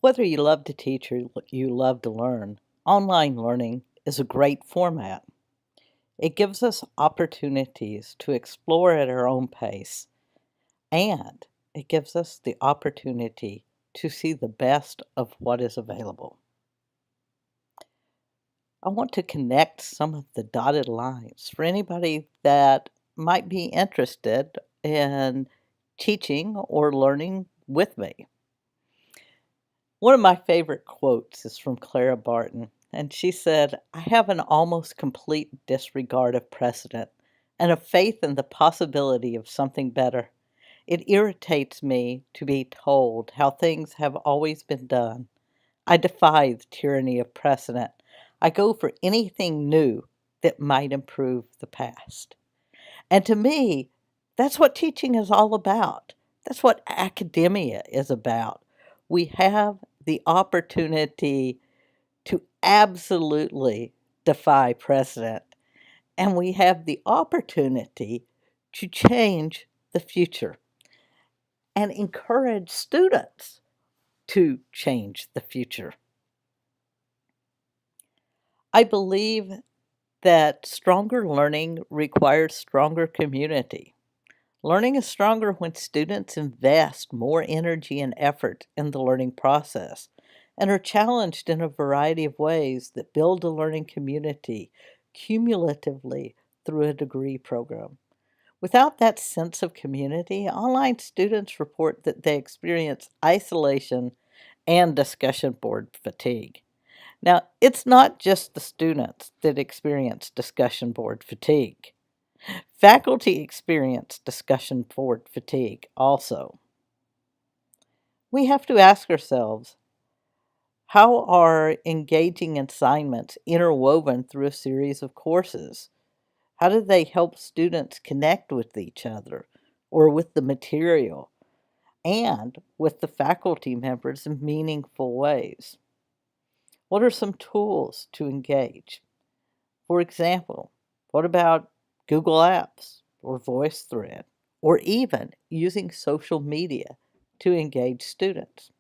Whether you love to teach or you love to learn, online learning is a great format. It gives us opportunities to explore at our own pace, and it gives us the opportunity to see the best of what is available. I want to connect some of the dotted lines for anybody that might be interested in teaching or learning with me. One of my favorite quotes is from Clara Barton, and she said, "I have an almost complete disregard of precedent and a faith in the possibility of something better. It irritates me to be told how things have always been done. I defy the tyranny of precedent. I go for anything new that might improve the past." And to me, that's what teaching is all about. That's what academia is about. We have the opportunity to absolutely defy precedent, and we have the opportunity to change the future and encourage students to change the future. I believe that stronger learning requires stronger community. Learning is stronger when students invest more energy and effort in the learning process and are challenged in a variety of ways that build a learning community cumulatively through a degree program. Without that sense of community, online students report that they experience isolation and discussion board fatigue. Now, it's not just the students that experience discussion board fatigue. Faculty experience discussion board fatigue also. We have to ask ourselves, how are engaging assignments interwoven through a series of courses? How do they help students connect with each other or with the material and with the faculty members in meaningful ways? What are some tools to engage? For example, what about Google Apps or VoiceThread, or even using social media to engage students?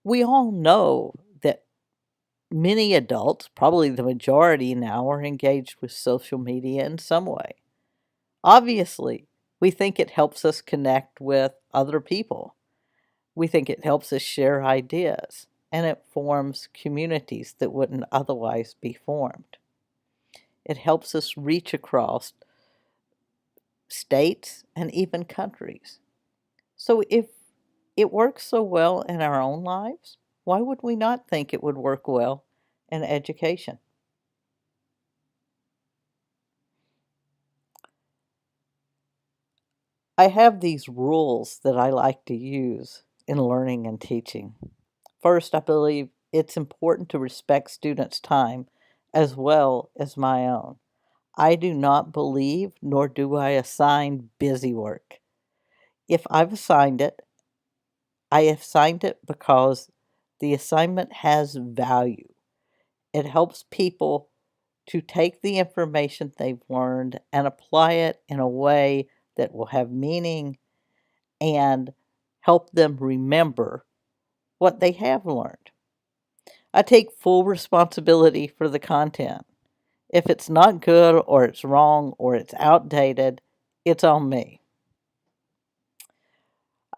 We all know that many adults, probably the majority now, are engaged with social media in some way. Obviously, we think it helps us connect with other people. We think it helps us share ideas, and it forms communities that wouldn't otherwise be formed. It helps us reach across states and even countries. So if it works so well in our own lives, why would we not think it would work well in education? I have these rules that I like to use in learning and teaching. First, I believe it's important to respect students' time as well as my own. I do not believe, nor do I assign busy work. If I've assigned it, I assigned it because the assignment has value. It helps people to take the information they've learned and apply it in a way that will have meaning and help them remember what they have learned. I take full responsibility for the content. If it's not good or it's wrong or it's outdated, it's on me.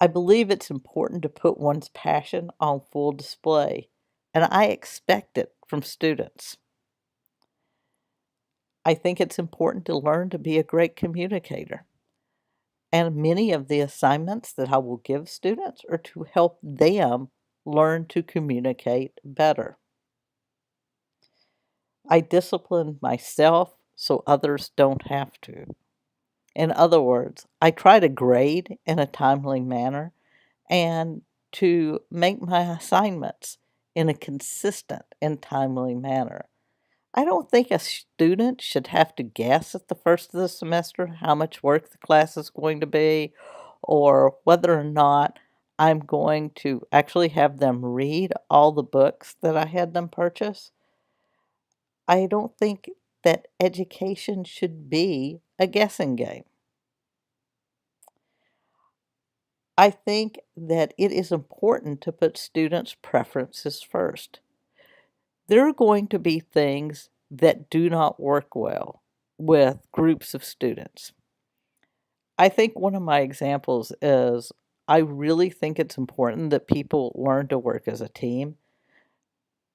I believe it's important to put one's passion on full display, and I expect it from students. I think it's important to learn to be a great communicator. And many of the assignments that I will give students are to help them learn to communicate better. I discipline myself so others don't have to. In other words, I try to grade in a timely manner and to make my assignments in a consistent and timely manner. I don't think a student should have to guess at the first of the semester how much work the class is going to be or whether or not I'm going to actually have them read all the books that I had them purchase. I don't think that education should be a guessing game. I think that it is important to put students' preferences first. There are going to be things that do not work well with groups of students. I think one of my examples is I really think it's important that people learn to work as a team.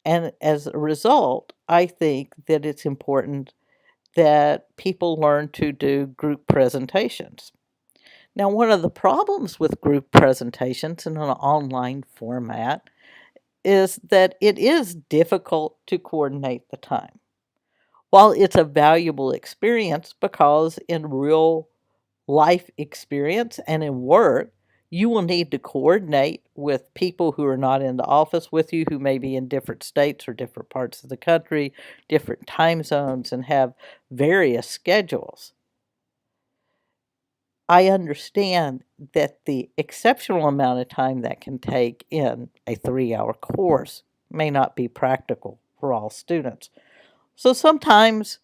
And as a result, I think that it's important that people learn to do group presentations. Now, one of the problems with group presentations in an online format is that it is difficult to coordinate the time. While it's a valuable experience because in real life experience and in work, you will need to coordinate with people who are not in the office with you, who may be in different states or different parts of the country, different time zones, and have various schedules. I understand that the exceptional amount of time that can take in a 3-hour course may not be practical for all students. So sometimes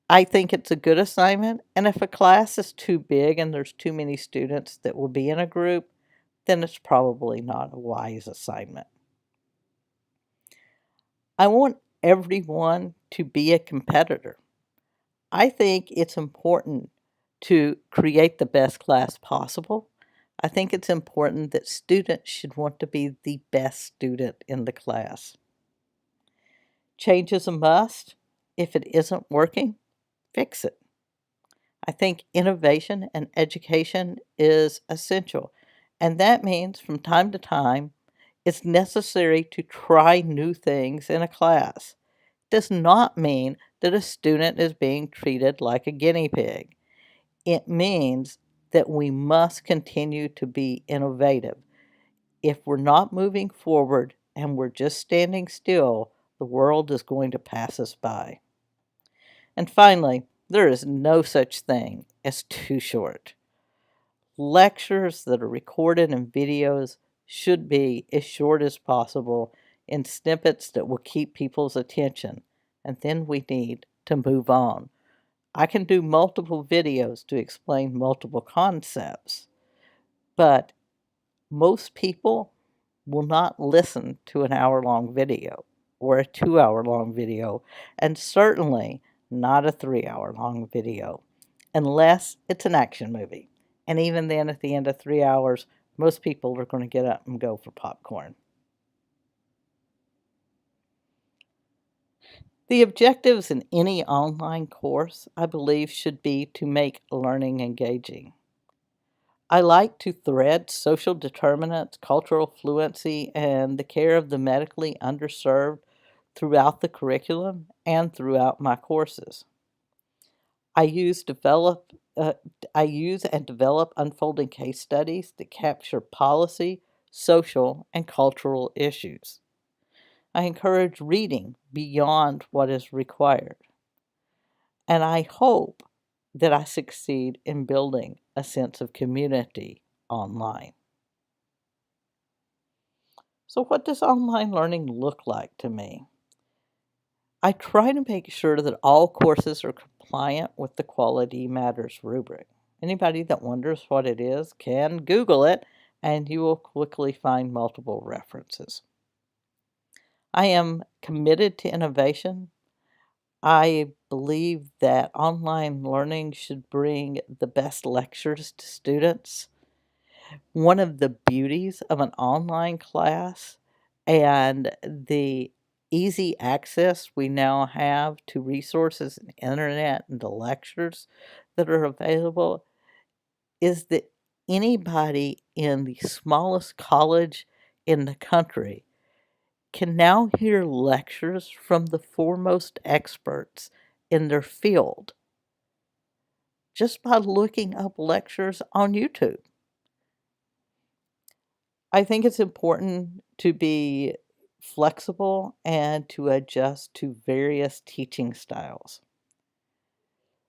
I think it's a good assignment, and if a class is too big and there's too many students that will be in a group, then it's probably not a wise assignment. I want everyone to be a competitor. I think it's important to create the best class possible. I think it's important that students should want to be the best student in the class. Change is a must. If it isn't working, fix it. I think innovation and education is essential, and that means from time to time it's necessary to try new things in a class. It does not mean that a student is being treated like a guinea pig. It means that we must continue to be innovative. If we're not moving forward and we're just standing still, the world is going to pass us by. And finally, there is no such thing as too short. Lectures that are recorded and videos should be as short as possible in snippets that will keep people's attention, and then we need to move on. I can do multiple videos to explain multiple concepts, but most people will not listen to an hour-long video or a 2-hour-long video, and certainly not a 3-hour-long video, unless it's an action movie. And even then, at the end of 3 hours, most people are going to get up and go for popcorn. The objectives in any online course, I believe, should be to make learning engaging. I like to thread social determinants, cultural fluency, and the care of the medically underserved throughout the curriculum and throughout my courses. I use develop I use and develop unfolding case studies that capture policy, social, and cultural issues. I encourage reading beyond what is required, and I hope that I succeed in building a sense of community online. So, what does online learning look like to me? I try to make sure that all courses are compliant with the Quality Matters rubric. Anybody that wonders what it is can Google it, and you will quickly find multiple references. I am committed to innovation. I believe that online learning should bring the best lectures to students. One of the beauties of an online class and the easy access we now have to resources and internet and the lectures that are available is that anybody in the smallest college in the country can now hear lectures from the foremost experts in their field just by looking up lectures on YouTube. I think it's important to be flexible and to adjust to various teaching styles.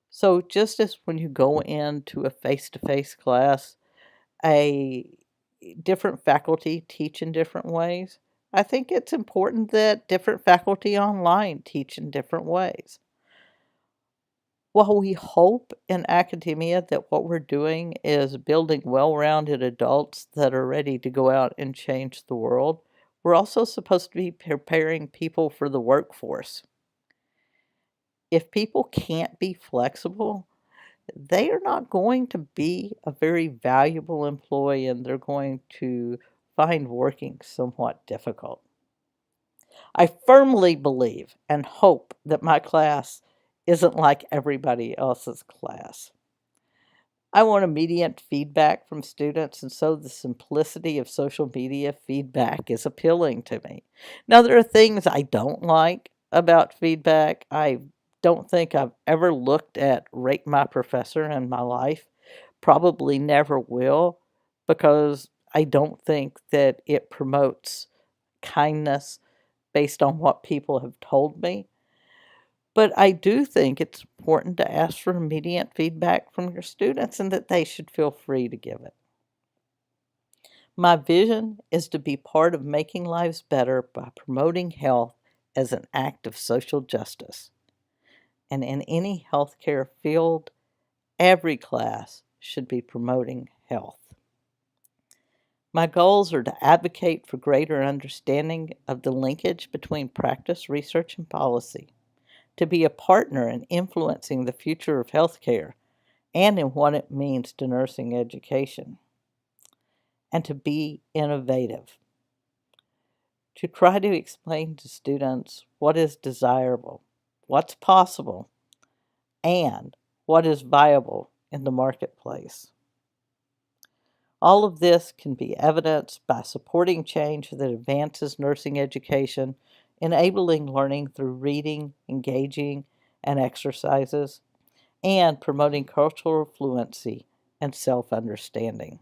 So, just as when you go into a face to face class, a different faculty teach in different ways, I think it's important that different faculty online teach in different ways. While we hope in academia that what we're doing is building well-rounded adults that are ready to go out and change the world, we're also supposed to be preparing people for the workforce. If people can't be flexible, they are not going to be a very valuable employee and they're going to find working somewhat difficult. I firmly believe and hope that my class isn't like everybody else's class. I want immediate feedback from students, and so the simplicity of social media feedback is appealing to me. Now, there are things I don't like about feedback. I don't think I've ever looked at Rate My Professor in my life, probably never will, because I don't think that it promotes kindness based on what people have told me. But I do think it's important to ask for immediate feedback from your students and that they should feel free to give it. My vision is to be part of making lives better by promoting health as an act of social justice. And in any healthcare field, every class should be promoting health. My goals are to advocate for greater understanding of the linkage between practice, research, and policy, to be a partner in influencing the future of healthcare and in what it means to nursing education, and to be innovative, to try to explain to students what is desirable, what's possible, and what is viable in the marketplace. All of this can be evidenced by supporting change that advances nursing education, enabling learning through reading, engaging, and exercises, and promoting cultural fluency and self-understanding.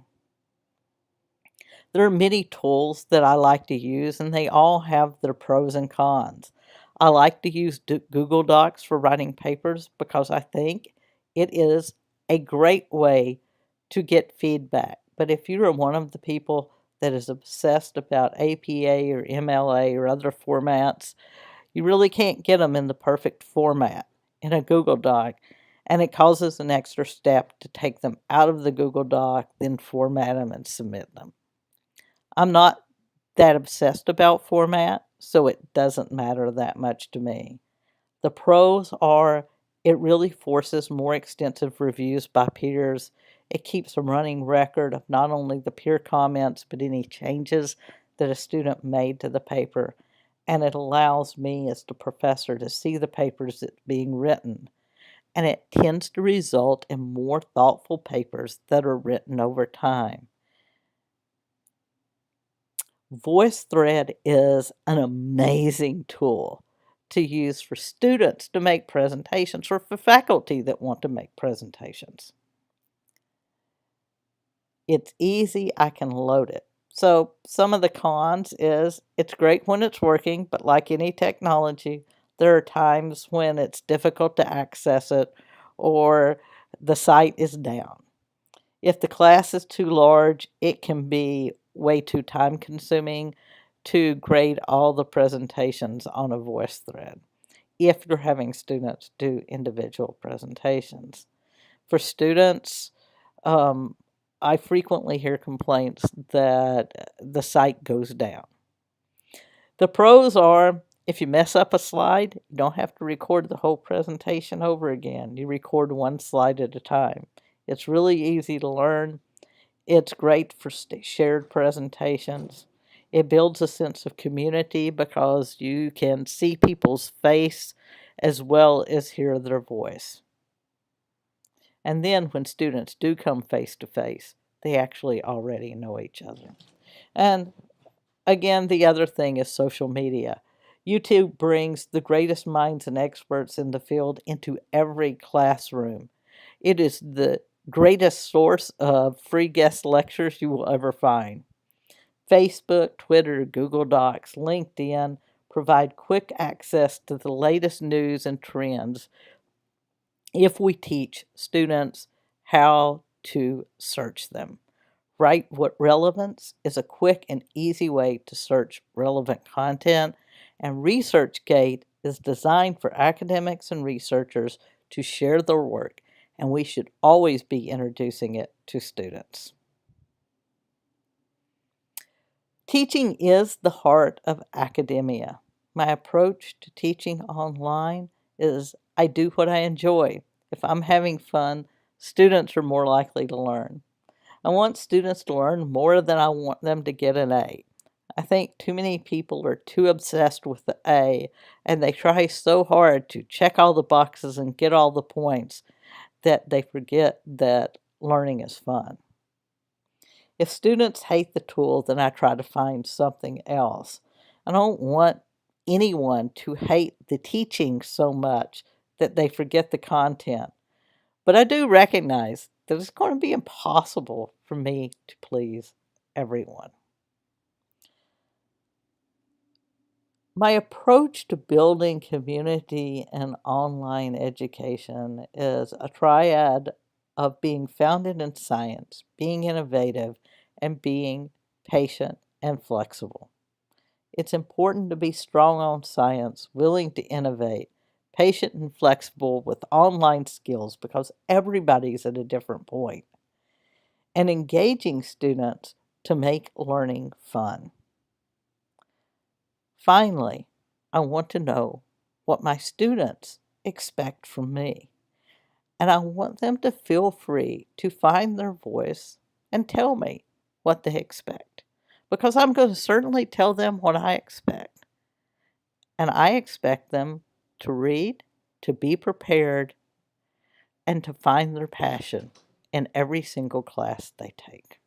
There are many tools that I like to use, and they all have their pros and cons. I like to use Google Docs for writing papers because I think it is a great way to get feedback. But if you are one of the people that is obsessed about APA or MLA or other formats, you really can't get them in the perfect format in a Google Doc, and it causes an extra step to take them out of the Google Doc, then format them and submit them. I'm not that obsessed about format, so it doesn't matter that much to me. The pros are it really forces more extensive reviews by peers. It keeps a running record of not only the peer comments, but any changes that a student made to the paper. And it allows me as the professor to see the papers that's being written. And it tends to result in more thoughtful papers that are written over time. VoiceThread is an amazing tool to use for students to make presentations or for faculty that want to make presentations. It's easy, I can load it. So some of the cons is it's great when it's working, but like any technology, there are times when it's difficult to access it or the site is down. If the class is too large, it can be way too time consuming to grade all the presentations on a voice thread if you're having students do individual presentations. For students, I frequently hear complaints that the site goes down. The pros are if you mess up a slide, you don't have to record the whole presentation over again. You record one slide at a time. It's really easy to learn. It's great for shared presentations. It builds a sense of community because you can see people's face as well as hear their voice. And then when students do come face to face, they actually already know each other. And again, the other thing is social media. YouTube brings the greatest minds and experts in the field into every classroom. It is the greatest source of free guest lectures you will ever find. Facebook, Twitter, Google Docs, LinkedIn provide quick access to the latest news and trends if we teach students how to search them. Write What Relevance is a quick and easy way to search relevant content, and ResearchGate is designed for academics and researchers to share their work, and we should always be introducing it to students. Teaching is the heart of academia. My approach to teaching online is I do what I enjoy. If I'm having fun, students are more likely to learn. I want students to learn more than I want them to get an A. I think too many people are too obsessed with the A, and they try so hard to check all the boxes and get all the points that they forget that learning is fun. If students hate the tool, then I try to find something else. I don't want anyone to hate the teaching so much that they forget the content. But I do recognize that it's going to be impossible for me to please everyone. My approach to building community and online education is a triad of being founded in science, being innovative, and being patient and flexible. It's important to be strong on science, willing to innovate, patient and flexible with online skills because everybody's at a different point, and engaging students to make learning fun. Finally, I want to know what my students expect from me, and I want them to feel free to find their voice and tell me what they expect, because I'm going to certainly tell them what I expect. And I expect them to read, to be prepared, and to find their passion in every single class they take.